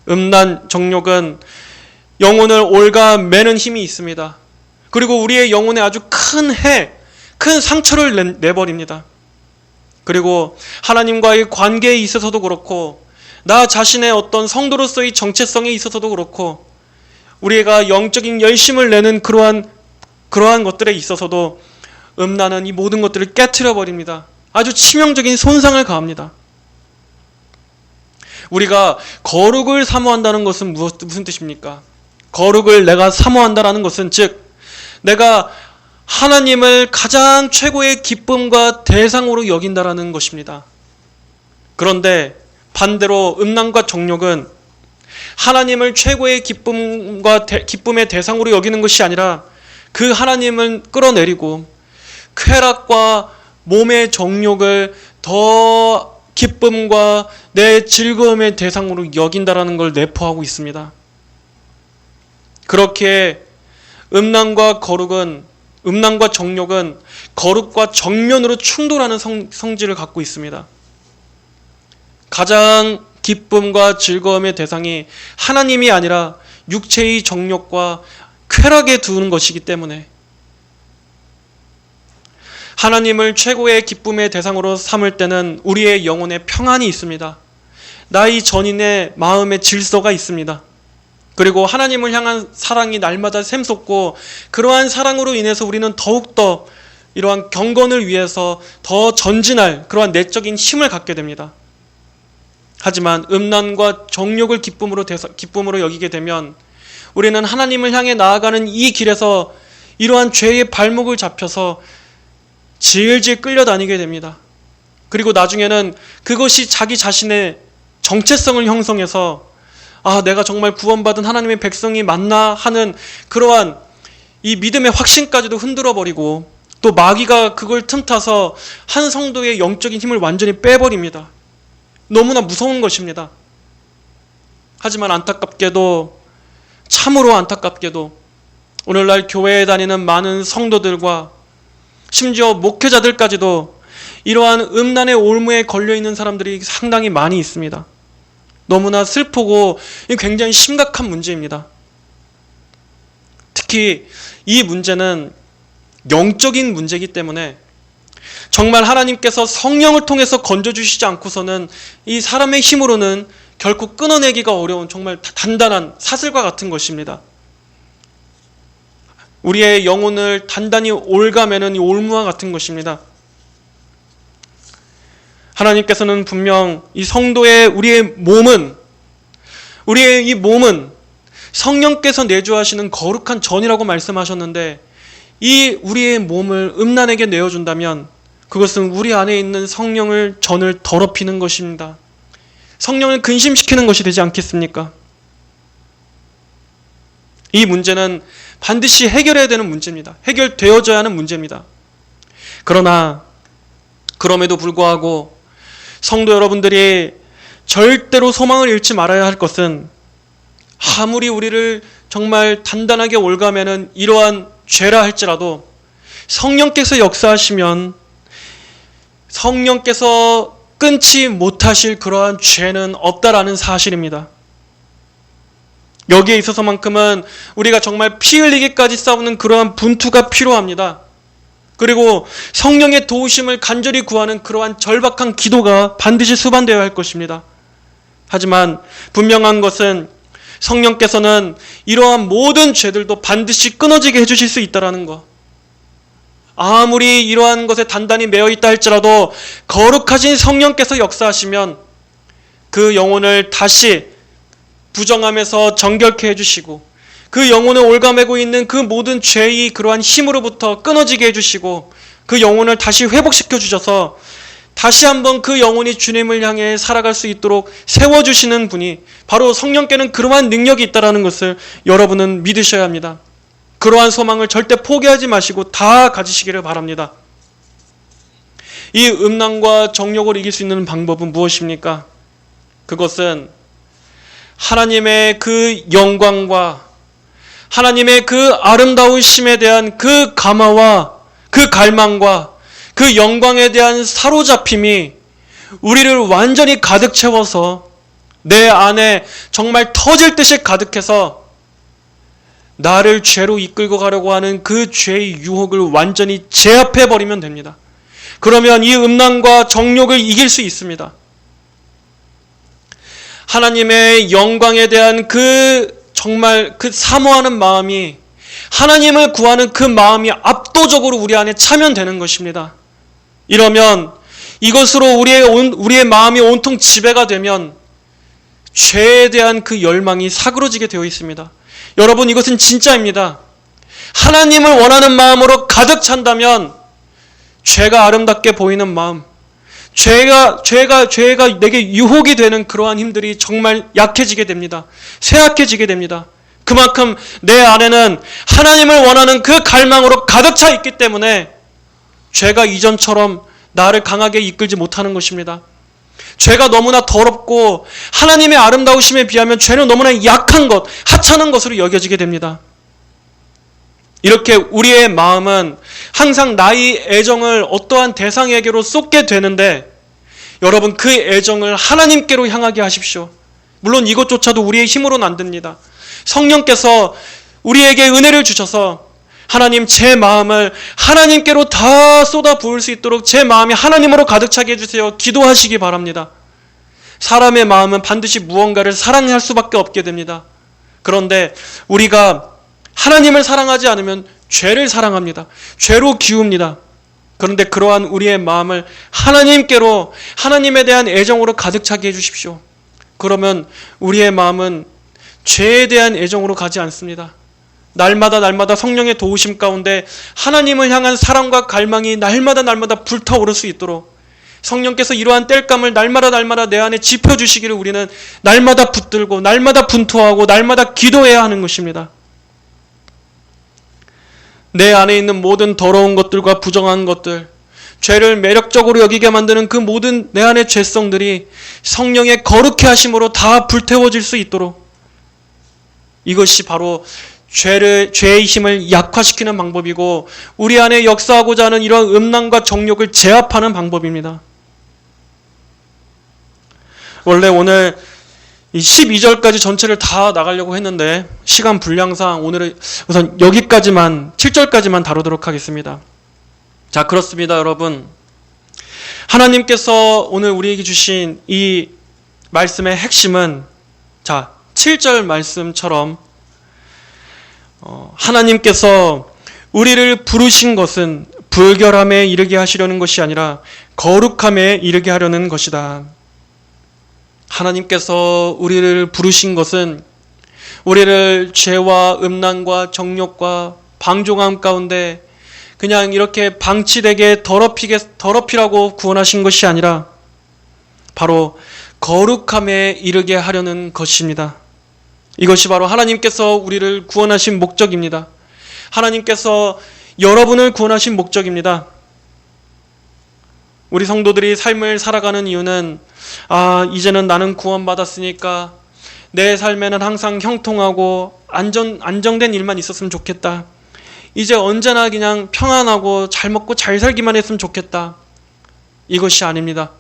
음란, 정욕은 영혼을 올가매는 힘이 있습니다. 그리고 우리의 영혼에 아주 큰 해, 큰 상처를 내버립니다. 그리고 하나님과의 관계에 있어서도 그렇고 나 자신의 어떤 성도로서의 정체성에 있어서도 그렇고 우리가 영적인 열심을 내는 그러한 것들에 있어서도 음란은 이 모든 것들을 깨트려 버립니다. 아주 치명적인 손상을 가합니다. 우리가 거룩을 사모한다는 것은 무슨 뜻입니까? 거룩을 내가 사모한다는 것은 즉 내가 하나님을 가장 최고의 기쁨과 대상으로 여긴다라는 것입니다. 그런데 반대로 음란과 정욕은 하나님을 최고의 기쁨의 대상으로 여기는 것이 아니라 그 하나님을 끌어내리고 쾌락과 몸의 정욕을 더 기쁨과 내 즐거움의 대상으로 여긴다라는 걸 내포하고 있습니다. 그렇게 음란과 정욕은 거룩과 정면으로 충돌하는 성질을 갖고 있습니다. 가장 기쁨과 즐거움의 대상이 하나님이 아니라 육체의 정욕과 쾌락에 두는 것이기 때문에 하나님을 최고의 기쁨의 대상으로 삼을 때는 우리의 영혼에 평안이 있습니다. 나의 전인의 마음의 질서가 있습니다. 그리고 하나님을 향한 사랑이 날마다 샘솟고 그러한 사랑으로 인해서 우리는 더욱더 이러한 경건을 위해서 더 전진할 그러한 내적인 힘을 갖게 됩니다. 하지만 음란과 정욕을 기쁨으로 여기게 되면 우리는 하나님을 향해 나아가는 이 길에서 이러한 죄의 발목을 잡혀서 질질 끌려다니게 됩니다. 그리고 나중에는 그것이 자기 자신의 정체성을 형성해서 내가 정말 구원받은 하나님의 백성이 맞나 하는 그러한 이 믿음의 확신까지도 흔들어버리고, 또 마귀가 그걸 틈타서 한 성도의 영적인 힘을 완전히 빼버립니다. 너무나 무서운 것입니다. 하지만 안타깝게도, 참으로 안타깝게도 오늘날 교회에 다니는 많은 성도들과 심지어 목회자들까지도 이러한 음란의 올무에 걸려있는 사람들이 상당히 많이 있습니다. 너무나 슬프고 굉장히 심각한 문제입니다. 특히 이 문제는 영적인 문제이기 때문에 정말 하나님께서 성령을 통해서 건져주시지 않고서는 이 사람의 힘으로는 결코 끊어내기가 어려운 정말 단단한 사슬과 같은 것입니다. 우리의 영혼을 단단히 올가매는 이 올무와 같은 것입니다. 하나님께서는 분명 이 성도의 우리의 이 몸은 성령께서 내주하시는 거룩한 전이라고 말씀하셨는데, 이 우리의 몸을 음란에게 내어준다면 그것은 우리 안에 있는 전을 더럽히는 것입니다. 성령을 근심시키는 것이 되지 않겠습니까? 이 문제는 반드시 해결해야 되는 문제입니다. 해결되어져야 하는 문제입니다. 그러나 그럼에도 불구하고 성도 여러분들이 절대로 소망을 잃지 말아야 할 것은, 아무리 우리를 정말 단단하게 올가매는 이러한 죄라 할지라도 성령께서 역사하시면 성령께서 끊지 못하실 그러한 죄는 없다라는 사실입니다. 여기에 있어서만큼은 우리가 정말 피 흘리기까지 싸우는 그러한 분투가 필요합니다. 그리고 성령의 도우심을 간절히 구하는 그러한 절박한 기도가 반드시 수반되어야 할 것입니다. 하지만 분명한 것은 성령께서는 이러한 모든 죄들도 반드시 끊어지게 해주실 수 있다는 것. 아무리 이러한 것에 단단히 매여 있다 할지라도 거룩하신 성령께서 역사하시면 그 영혼을 다시 부정함에서 정결케 해주시고, 그 영혼을 올가매고 있는 그 모든 죄의 그러한 힘으로부터 끊어지게 해주시고, 그 영혼을 다시 회복시켜 주셔서 다시 한번 그 영혼이 주님을 향해 살아갈 수 있도록 세워주시는 분이 바로 성령께는 그러한 능력이 있다는 것을 여러분은 믿으셔야 합니다. 그러한 소망을 절대 포기하지 마시고 다 가지시기를 바랍니다. 이 음란과 정욕을 이길 수 있는 방법은 무엇입니까? 그것은 하나님의 그 영광과 하나님의 그 아름다우심에 대한 그 감화와 그 갈망과 그 영광에 대한 사로잡힘이 우리를 완전히 가득 채워서 내 안에 정말 터질 듯이 가득해서 나를 죄로 이끌고 가려고 하는 그 죄의 유혹을 완전히 제압해버리면 됩니다. 그러면 이 음란과 정욕을 이길 수 있습니다. 하나님의 영광에 대한 정말 그 사모하는 마음이, 하나님을 구하는 그 마음이 압도적으로 우리 안에 차면 되는 것입니다. 이러면 이것으로 우리의 마음이 온통 지배가 되면 죄에 대한 그 열망이 사그러지게 되어 있습니다. 여러분, 이것은 진짜입니다. 하나님을 원하는 마음으로 가득 찬다면 죄가 아름답게 보이는 마음, 죄가 내게 유혹이 되는 그러한 힘들이 정말 약해지게 됩니다. 쇠약해지게 됩니다. 그만큼 내 안에는 하나님을 원하는 그 갈망으로 가득 차 있기 때문에 죄가 이전처럼 나를 강하게 이끌지 못하는 것입니다. 죄가 너무나 더럽고 하나님의 아름다우심에 비하면 죄는 너무나 약한 것, 하찮은 것으로 여겨지게 됩니다. 이렇게 우리의 마음은 항상 나의 애정을 어떠한 대상에게로 쏟게 되는데, 여러분, 그 애정을 하나님께로 향하게 하십시오. 물론 이것조차도 우리의 힘으로는 안 됩니다. 성령께서 우리에게 은혜를 주셔서 하나님, 제 마음을 하나님께로 다 쏟아 부을 수 있도록 제 마음이 하나님으로 가득 차게 해주세요. 기도하시기 바랍니다. 사람의 마음은 반드시 무언가를 사랑할 수밖에 없게 됩니다. 그런데 우리가 하나님을 사랑하지 않으면 죄를 사랑합니다. 죄로 기웁니다. 그런데 그러한 우리의 마음을 하나님께로, 하나님에 대한 애정으로 가득 차게 해주십시오. 그러면 우리의 마음은 죄에 대한 애정으로 가지 않습니다. 날마다 성령의 도우심 가운데 하나님을 향한 사랑과 갈망이 날마다 불타오를 수 있도록 성령께서 이러한 땔감을 날마다 내 안에 짚어주시기를 우리는 날마다 붙들고 날마다 분투하고 날마다 기도해야 하는 것입니다. 내 안에 있는 모든 더러운 것들과 부정한 것들, 죄를 매력적으로 여기게 만드는 그 모든 내 안의 죄성들이 성령의 거룩해 하심으로 다 불태워질 수 있도록, 이것이 바로 죄의 힘을 약화시키는 방법이고 우리 안에 역사하고자 하는 이러한 음란과 정욕을 제압하는 방법입니다. 원래 오늘 이 12절까지 전체를 다 나가려고 했는데 시간 분량상 오늘은 우선 여기까지만 7절까지만 다루도록 하겠습니다. 자, 그렇습니다, 여러분. 하나님께서 오늘 우리에게 주신 이 말씀의 핵심은, 자, 7절 말씀처럼 하나님께서 우리를 부르신 것은 불결함에 이르게 하시려는 것이 아니라 거룩함에 이르게 하려는 것이다. 하나님께서 우리를 부르신 것은 우리를 죄와 음란과 정욕과 방종함 가운데 그냥 이렇게 방치되게 더럽히라고 구원하신 것이 아니라 바로 거룩함에 이르게 하려는 것입니다. 이것이 바로 하나님께서 우리를 구원하신 목적입니다. 하나님께서 여러분을 구원하신 목적입니다. 우리 성도들이 삶을 살아가는 이유는, 이제는 나는 구원받았으니까 내 삶에는 항상 형통하고 안정된 일만 있었으면 좋겠다. 이제 언제나 그냥 평안하고 잘 먹고 잘 살기만 했으면 좋겠다. 이것이 아닙니다.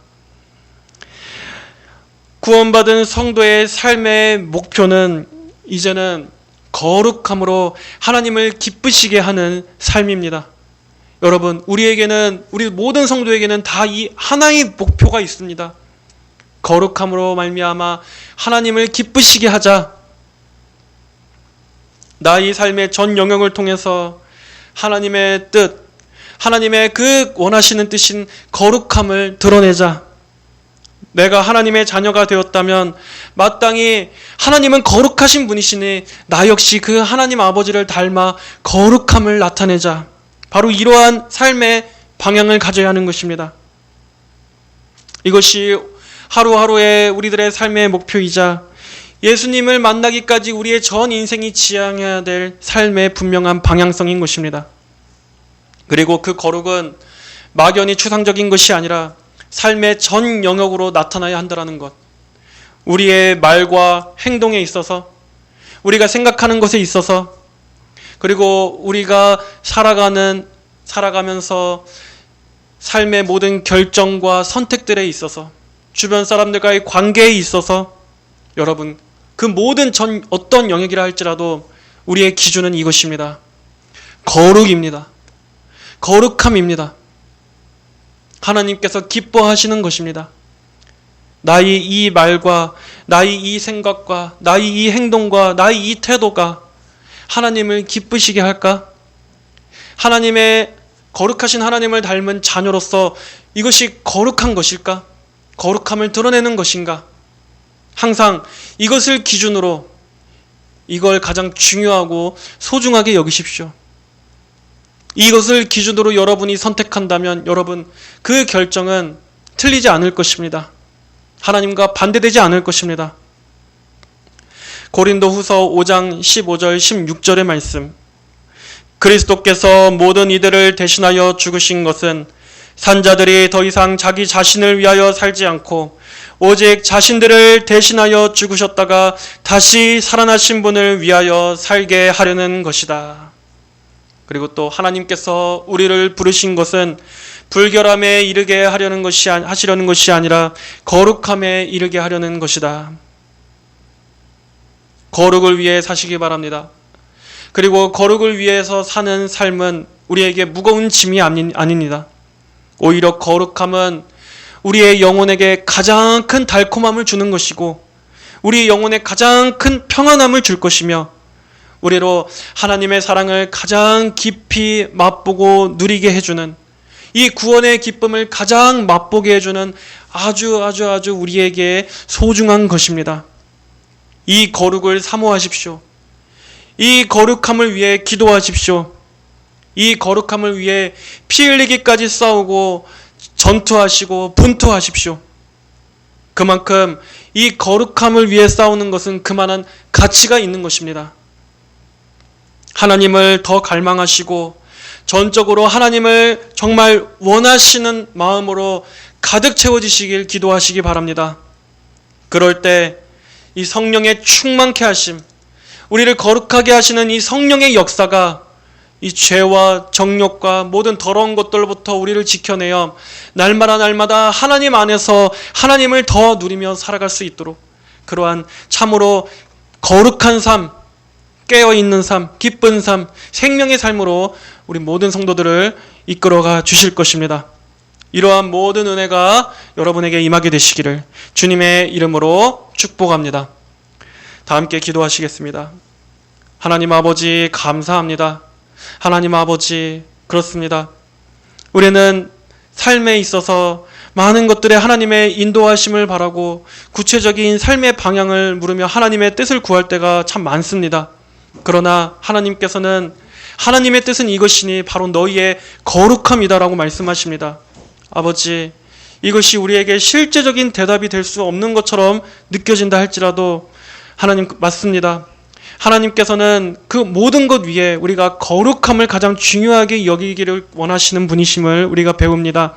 구원받은 성도의 삶의 목표는 이제는 거룩함으로 하나님을 기쁘시게 하는 삶입니다. 여러분, 우리 모든 성도에게는 다 이 하나의 목표가 있습니다. 거룩함으로 말미암아 하나님을 기쁘시게 하자. 나의 삶의 전 영역을 통해서 하나님의 뜻, 하나님의 그 원하시는 뜻인 거룩함을 드러내자. 내가 하나님의 자녀가 되었다면 마땅히 하나님은 거룩하신 분이시니 나 역시 그 하나님 아버지를 닮아 거룩함을 나타내자. 바로 이러한 삶의 방향을 가져야 하는 것입니다. 이것이 하루하루의 우리들의 삶의 목표이자 예수님을 만나기까지 우리의 전 인생이 지향해야 될 삶의 분명한 방향성인 것입니다. 그리고 그 거룩은 막연히 추상적인 것이 아니라 삶의 전 영역으로 나타나야 한다는 것. 우리의 말과 행동에 있어서, 우리가 생각하는 것에 있어서, 그리고 우리가 살아가면서 삶의 모든 결정과 선택들에 있어서, 주변 사람들과의 관계에 있어서, 여러분, 그 모든 어떤 영역이라 할지라도 우리의 기준은 이것입니다. 거룩입니다. 거룩함입니다. 하나님께서 기뻐하시는 것입니다. 나의 이 말과 나의 이 생각과 나의 이 행동과 나의 이 태도가 하나님을 기쁘시게 할까? 거룩하신 하나님을 닮은 자녀로서 이것이 거룩한 것일까? 거룩함을 드러내는 것인가? 항상 이것을 기준으로 이걸 가장 중요하고 소중하게 여기십시오. 이것을 기준으로 여러분이 선택한다면 여러분, 그 결정은 틀리지 않을 것입니다. 하나님과 반대되지 않을 것입니다. 고린도후서 5장 15절 16절의 말씀. 그리스도께서 모든 이들을 대신하여 죽으신 것은 산자들이 더 이상 자기 자신을 위하여 살지 않고 오직 자신들을 대신하여 죽으셨다가 다시 살아나신 분을 위하여 살게 하려는 것이다. 그리고 또 하나님께서 우리를 부르신 것은 불결함에 이르게 하시려는 것이 아니라 거룩함에 이르게 하려는 것이다. 거룩을 위해 사시기 바랍니다. 그리고 거룩을 위해서 사는 삶은 우리에게 무거운 짐이 아닙니다. 오히려 거룩함은 우리의 영혼에게 가장 큰 달콤함을 주는 것이고 우리 영혼에 가장 큰 평안함을 줄 것이며 우리로 하나님의 사랑을 가장 깊이 맛보고 누리게 해주는, 이 구원의 기쁨을 가장 맛보게 해주는 아주 우리에게 소중한 것입니다. 이 거룩을 사모하십시오. 이 거룩함을 위해 기도하십시오. 이 거룩함을 위해 피 흘리기까지 싸우고 전투하시고 분투하십시오. 그만큼 이 거룩함을 위해 싸우는 것은 그만한 가치가 있는 것입니다. 하나님을 더 갈망하시고 전적으로 하나님을 정말 원하시는 마음으로 가득 채워지시길 기도하시기 바랍니다. 그럴 때 이 성령의 충만케 하심, 우리를 거룩하게 하시는 이 성령의 역사가 이 죄와 정욕과 모든 더러운 것들부터 우리를 지켜내어 날마다 하나님 안에서 하나님을 더 누리며 살아갈 수 있도록 그러한 참으로 거룩한 삶, 깨어있는 삶, 기쁜 삶, 생명의 삶으로 우리 모든 성도들을 이끌어가 주실 것입니다. 이러한 모든 은혜가 여러분에게 임하게 되시기를 주님의 이름으로 축복합니다. 다 함께 기도하시겠습니다. 하나님 아버지 감사합니다. 하나님 아버지 그렇습니다. 우리는 삶에 있어서 많은 것들에 하나님의 인도하심을 바라고 구체적인 삶의 방향을 물으며 하나님의 뜻을 구할 때가 참 많습니다. 그러나 하나님께서는 하나님의 뜻은 이것이니 바로 너희의 거룩함이다라고 말씀하십니다. 아버지, 이것이 우리에게 실제적인 대답이 될 수 없는 것처럼 느껴진다 할지라도 하나님 맞습니다. 하나님께서는 그 모든 것 위에 우리가 거룩함을 가장 중요하게 여기기를 원하시는 분이심을 우리가 배웁니다.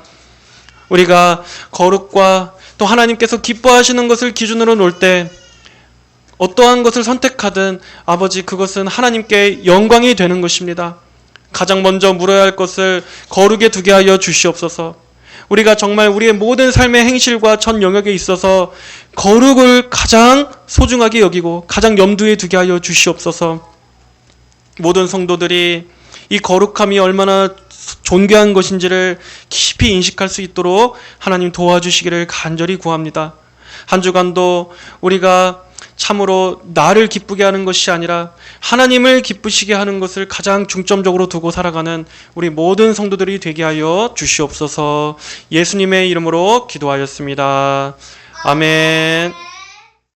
우리가 거룩과 또 하나님께서 기뻐하시는 것을 기준으로 놓을 때 어떠한 것을 선택하든 아버지 그것은 하나님께 영광이 되는 것입니다. 가장 먼저 물어야 할 것을 거룩에 두게 하여 주시옵소서. 우리가 정말 우리의 모든 삶의 행실과 전 영역에 있어서 거룩을 가장 소중하게 여기고 가장 염두에 두게 하여 주시옵소서. 모든 성도들이 이 거룩함이 얼마나 존귀한 것인지를 깊이 인식할 수 있도록 하나님 도와주시기를 간절히 구합니다. 한 주간도 우리가 참으로 나를 기쁘게 하는 것이 아니라 하나님을 기쁘시게 하는 것을 가장 중점적으로 두고 살아가는 우리 모든 성도들이 되게 하여 주시옵소서. 예수님의 이름으로 기도하였습니다. 아멘.